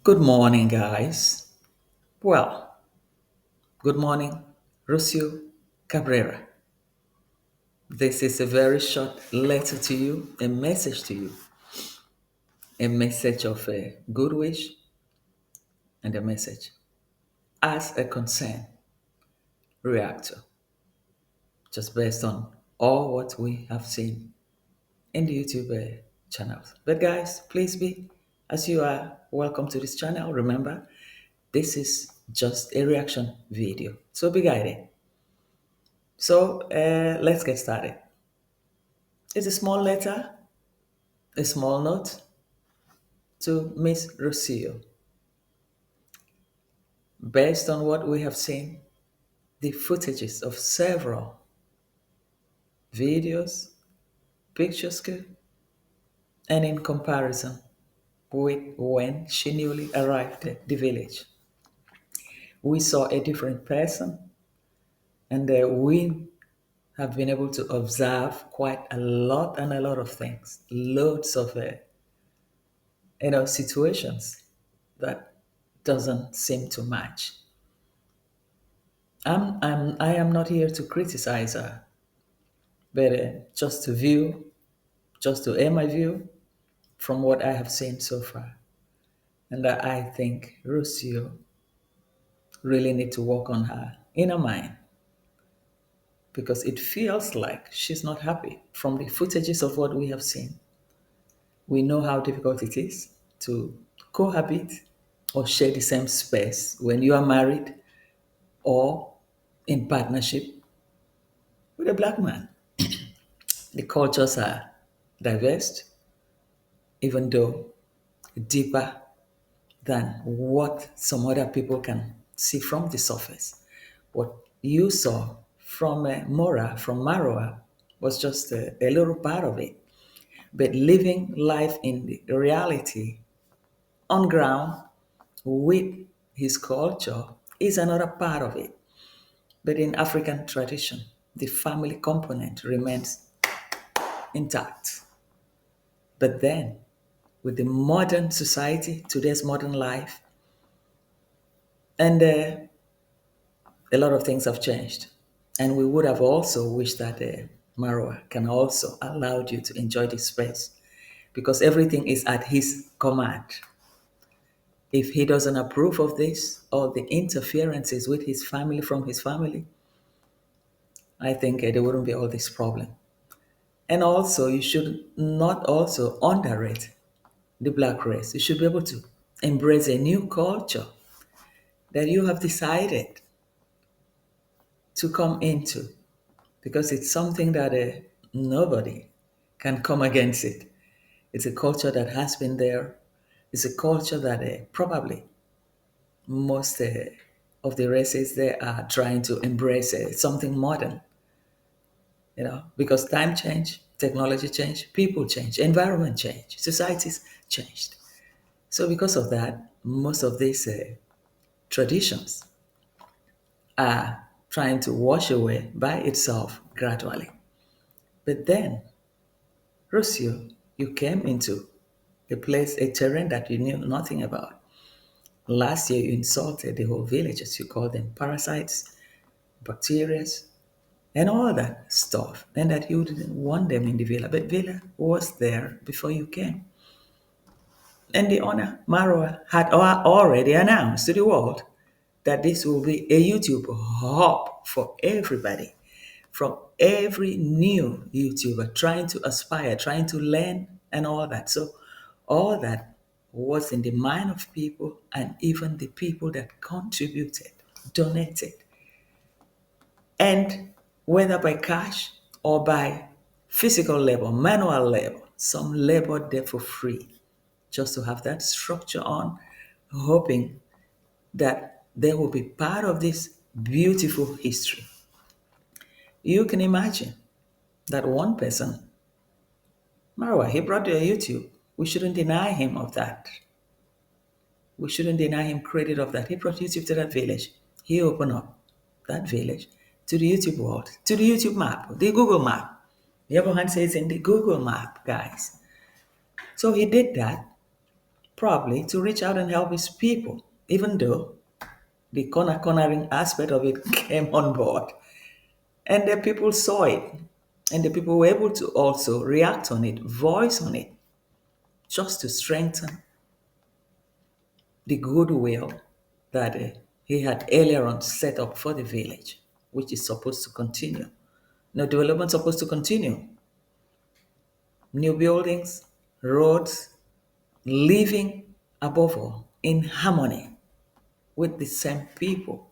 Good morning, guys. Well, good morning, Rocio Cabrera. This is a very short letter to you, a message to you, a message of a good wish and a message as a concerned reactor, just based on all what we have seen in the YouTube channels. But, guys, please be as you are welcome to this channel. Remember, this is just a reaction video, so be guided. So let's get started. It's a small letter, a small note to Miss Rocio. Based on what we have seen, the footages of several videos, pictures, and in comparison with when she newly arrived at the village, we saw a different person, and we have been able to observe quite a lot and a lot of things, loads of situations that doesn't seem to match. I am not here to criticize her, but just to air my view from what I have seen so far. And I think Rocio really need to work on her inner mind because it feels like she's not happy from the footages of what we have seen. We know how difficult it is to cohabit or share the same space when you are married or in partnership with a black man. The cultures are diverse, even though deeper than what some other people can see from the surface. What you saw from from Maroa, was just a little part of it. But living life in the reality on ground with his culture is another part of it. But in African tradition, the family component remains intact. But then, with the modern society, today's modern life, and a lot of things have changed. And we would have also wished that Marwa can also allowed you to enjoy this space because everything is at his command. If he doesn't approve of this or the interferences with his family from his family, I think there wouldn't be all this problem. And also, you should not also underrate the black race. You should be able to embrace a new culture that you have decided to come into because it's something that nobody can come against it. It's a culture that has been there. It's a culture that probably most of the races there are trying to embrace something modern, because time change, technology change, people change, environment change, societies changed. So because of that, most of these traditions are trying to wash away by itself gradually. But then Rocio, you came into a place, a terrain that you knew nothing about. Last year, you insulted the whole village, as you called them, parasites, bacteria, and all that stuff, and that you didn't want them in the villa. But villa was there before you came. And the owner, Marwa, had already announced to the world that this will be a YouTube hub for everybody, from every new YouTuber trying to aspire, trying to learn, and all that. So, all that was in the mind of people, and even the people that contributed, donated, and whether by cash or by physical labor, manual labor, some labored there for free just to have that structure on, hoping that they will be part of this beautiful history. You can imagine that one person, Marwa, he brought to YouTube. We shouldn't deny him of that. We shouldn't deny him credit of that. He brought YouTube to that village. He opened up that village to the YouTube world, to the YouTube map, the Google map. The upper hand says in the Google map, guys. So he did that. probably to reach out and help his people, even though the cornering aspect of it came on board. And the people saw it, and the people were able to also react on it, voice on it, just to strengthen the goodwill that he had earlier on set up for the village, which is supposed to continue. Now, development supposed to continue. New buildings, roads, living above all in harmony with the same people,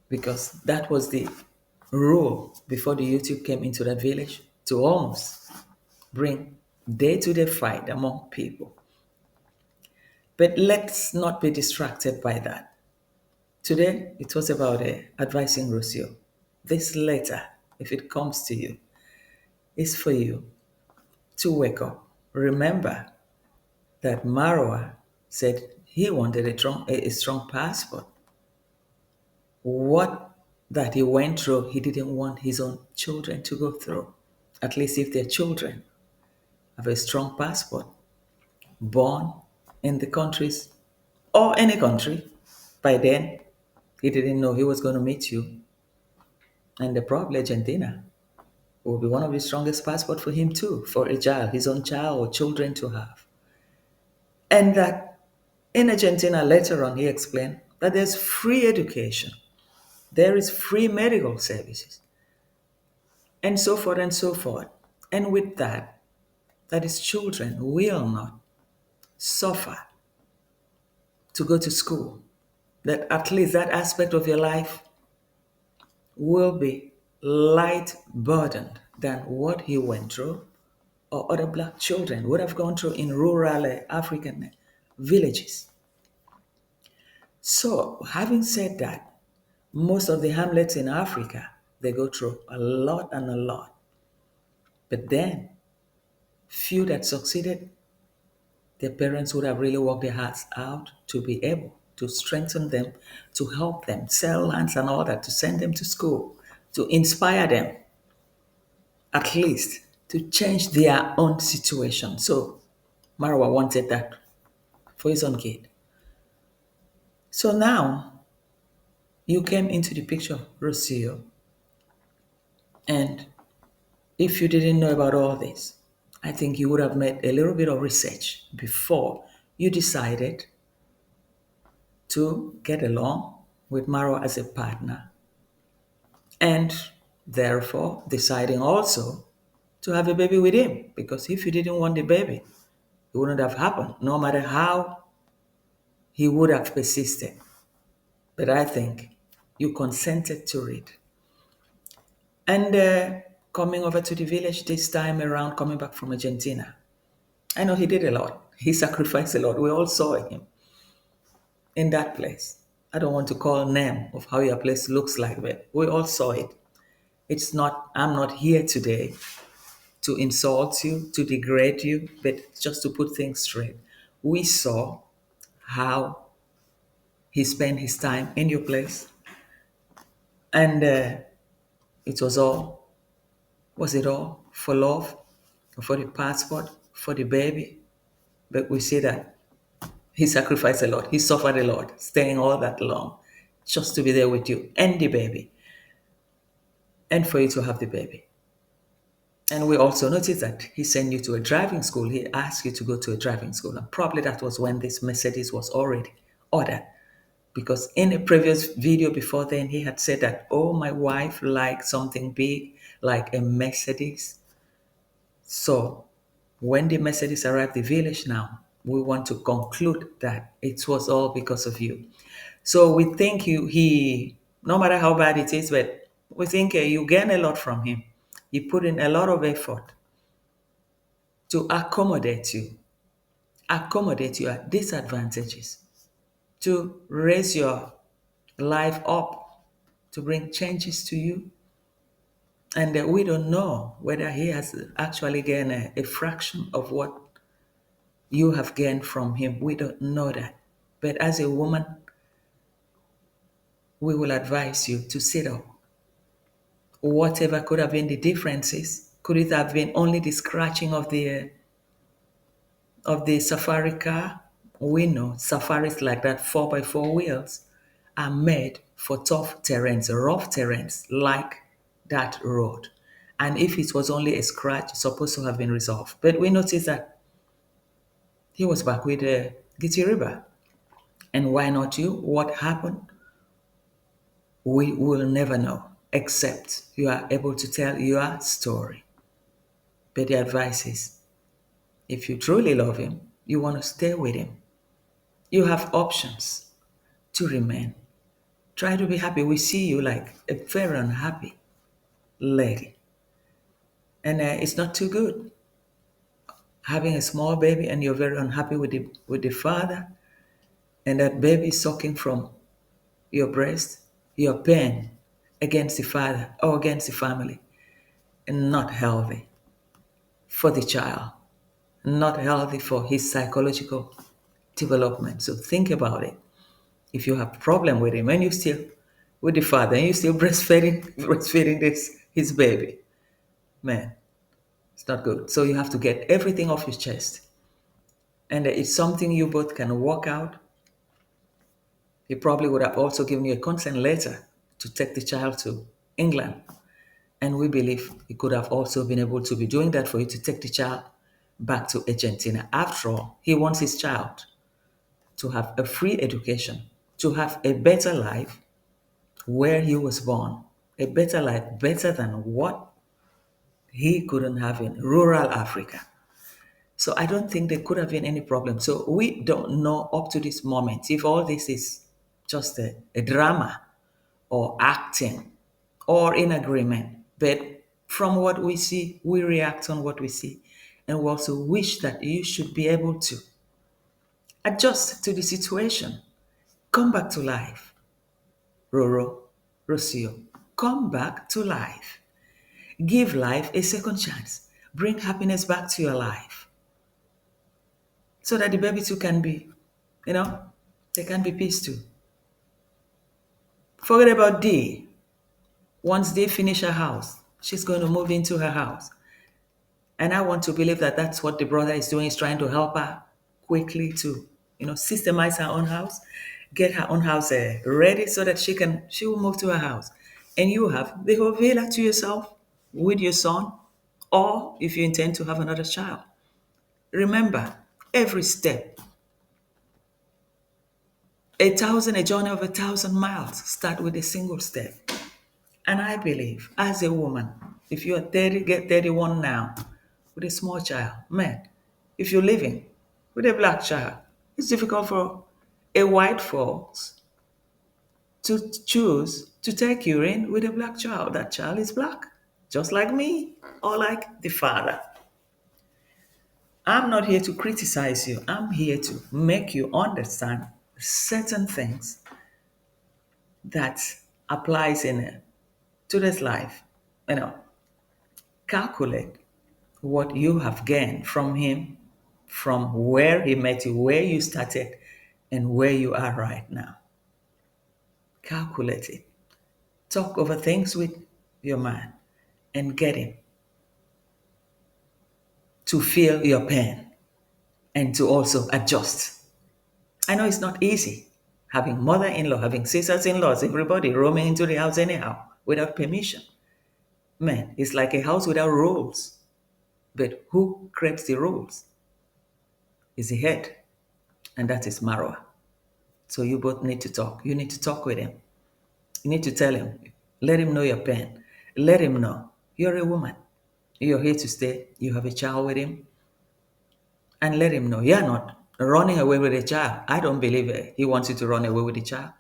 because that was the rule before the YouTube came into that village to almost bring day-to-day fight among people. But let's not be distracted by that. Today, it was about advising Rocio. This letter, if it comes to you, is for you to wake up. Remember that Marwa said he wanted a strong passport. What that he went through, he didn't want his own children to go through. At least if their children have a strong passport, born in the countries or any country, by then he didn't know he was going to meet you. And the probably Argentina will be one of the strongest passport for him too, for a child, his own child or children to have. And that in Argentina later on he explained that there's free education, there is free medical services, and so forth and so forth. And with that, that his children will not suffer to go to school. That at least that aspect of your life will be light burdened than what he went through or other black children would have gone through in rural African villages. So, having said that, most of the hamlets in Africa, they go through a lot and a lot. But then, few that succeeded, their parents would have really worked their hearts out to be able to strengthen them, to help them, sell lands and all that, to send them to school, to inspire them, at least to change their own situation. So Marwa wanted that for his own kid. So now you came into the picture, Rocio, and if you didn't know about all this, I think you would have made a little bit of research before you decided to get along with Marwa as a partner, and therefore deciding also to have a baby with him. Because if you didn't want the baby, it wouldn't have happened, no matter how he would have persisted. But I think you consented to it. And coming over to the village this time around, coming back from Argentina, I know he did a lot. He sacrificed a lot. We all saw him in that place. I don't want to call name of how your place looks like, but we all saw it. It's not, I'm not here today to insult you, to degrade you, but just to put things straight. We saw how he spent his time in your place, and it was it all for love, for the passport, for the baby? But we see that he sacrificed a lot, he suffered a lot, staying all that long just to be there with you and the baby, and for you to have the baby. And we also noticed that he sent you to a driving school. He asked you to go to a driving school. And probably that was when this Mercedes was already ordered. Because in a previous video before then, he had said that, oh, my wife likes something big, like a Mercedes. So when the Mercedes arrived at the village now, we want to conclude that it was all because of you. So we think he, no matter how bad it is, but we think you gain a lot from him. He put in a lot of effort to accommodate your disadvantages, to raise your life up, to bring changes to you. And we don't know whether he has actually gained a fraction of what you have gained from him. We don't know that. But as a woman, we will advise you to sit up. Whatever could have been the differences, could it have been only the scratching of the of the safari car, we know safaris like that, 4x4 wheels, are made for tough terrains, rough terrains like that road. And if it was only a scratch, it's supposed to have been resolved. But we noticed that he was back with a Giti River. And why not you? What happened? We will never know, except you are able to tell your story. But the advice is if you truly love him, you want to stay with him, you have options to remain. Try to be happy. We see you like a very unhappy lady. And it's not too good having a small baby and you're very unhappy with the father, and that baby sucking from your breast, your pain against the father or against the family, and not healthy for the child, not healthy for his psychological development. So think about it. If you have problem with him and you still with the father and you still breastfeeding this his baby, man, it's not good. So you have to get everything off your chest. And it's something you both can work out. He probably would have also given you a consent letter to take the child to England. And we believe he could have also been able to be doing that for you to take the child back to Argentina. After all, he wants his child to have a free education, to have a better life where he was born, a better life, better than what he couldn't have in rural Africa. So I don't think there could have been any problem. So we don't know up to this moment if all this is just a drama or acting or in agreement. But from what we see, we react on what we see. And we also wish that you should be able to adjust to the situation. Come back to life. Roro, Rocio, come back to life. Give life a second chance. Bring happiness back to your life so that the baby too can be, you know, they can be peace too. Forget about D. Once they finish her house, she's going to move into her house. And I want to believe that that's what the brother is doing, is trying to help her quickly to, systemize her own house, get her own house ready so that she will move to her house. And you have the whole villa to yourself with your son, or if you intend to have another child. Remember, every step, a journey of 1,000 miles, start with a single step. And I believe, as a woman, if you're 30, get 31 now, with a small child, man, if you're living with a black child, it's difficult for a white folks to choose to take you in with a black child. That child is black, just like me, or like the father. I'm not here to criticize you. I'm here to make you understand certain things that applies in today's life. You know, calculate what you have gained from him, from where he met you, where you started, and where you are right now. Calculate it. Talk over things with your man and get him to feel your pain and to also adjust. I know it's not easy having mother-in-law, having sisters-in-laws, everybody roaming into the house anyhow without permission. Man, it's like a house without rules. But who creates the rules? Is the head, and that is Marwa. So you both need to talk. You need to talk with him. You need to tell him. Let him know your pain. Let him know you're a woman. You're here to stay. You have a child with him. And let him know you're not running away with a child. I don't believe it. He wants you to run away with the child.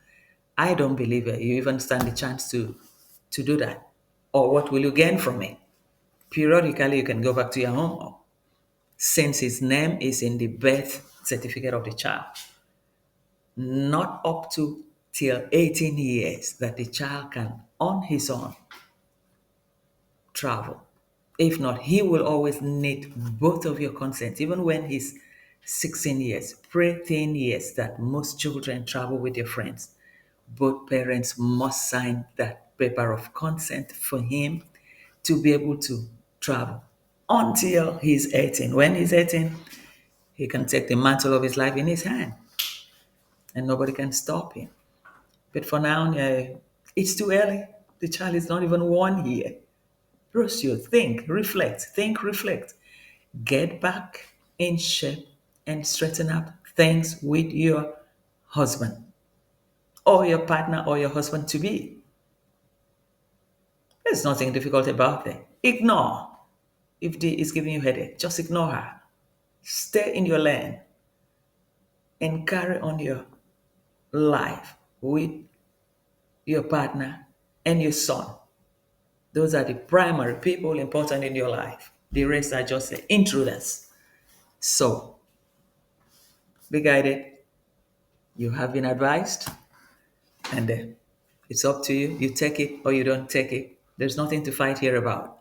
I don't believe it. You even stand the chance to do that. Or what will you gain from it? Periodically, you can go back to your home since his name is in the birth certificate of the child. Not up to till 18 years that the child can on his own travel. If not, he will always need both of your consent, even when he's 16 years, 13 years that most children travel with their friends. Both parents must sign that paper of consent for him to be able to travel until he's 18. When he's 18, He can take the mantle of his life in his hand and nobody can stop him. But for now, it's too early. The child is not even 1 year. Rocio, think, reflect. Get back in shape and straighten up things with your husband or your partner or your husband to be. There's nothing difficult about that. Ignore. If the is giving you headache, just ignore her. Stay in your lane and carry on your life with your partner and your son. Those are the primary people important in your life. The rest are just intruders. So be guided. You have been advised, and it's up to you. You take it or you don't take it. There's nothing to fight here about.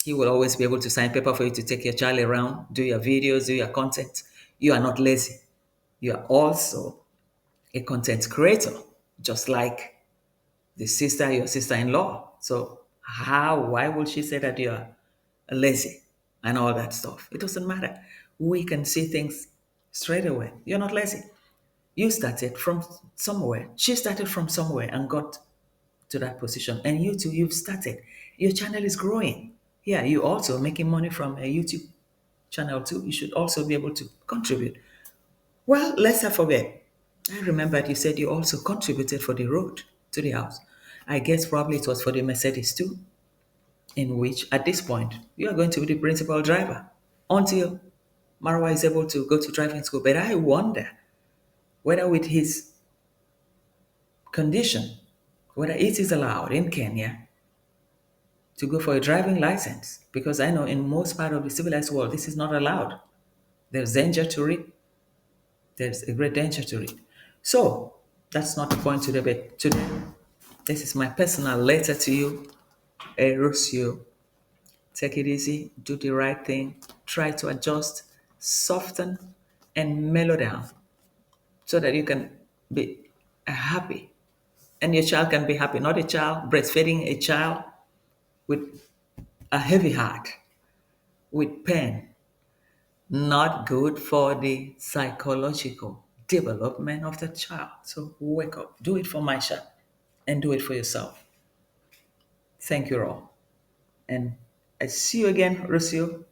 He will always be able to sign paper for you to take your child around, do your videos, do your content. You are not lazy. You are also a content creator, just like your sister-in-law. So why would she say that you're lazy and all that stuff? It doesn't matter. We can see things straight away. You're not lazy. You started from somewhere. She started from somewhere and got to that position. And you too, you've started. Your channel is growing. Yeah, you also making money from a YouTube channel too. You should also be able to contribute. Well, let's not forget. I remembered you said you also contributed for the road to the house. I guess probably it was for the Mercedes too, in which at this point you are going to be the principal driver until Marwa is able to go to driving school. But I wonder whether with his condition, whether it is allowed in Kenya to go for a driving license, because I know in most part of the civilized world this is not allowed. There's danger to it. There's a great danger to it. So that's not the point today, but today this is my personal letter to you, Rocio. Take it easy, do the right thing, try to adjust, soften, and mellow down so that you can be happy and your child can be happy. Not a child breastfeeding a child with a heavy heart, with pain, not good for the psychological development of the child. So wake up, do it for my child, and do it for yourself. Thank you all. And I see you again, Rocio,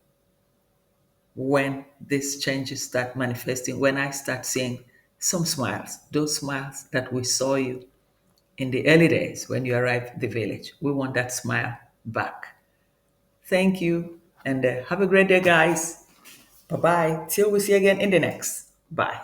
when these changes start manifesting, when I start seeing some smiles, those smiles that we saw you in the early days when you arrived at the village. We want that smile back. Thank you, and have a great day, guys. Bye bye. Till we see you again in the next. Bye.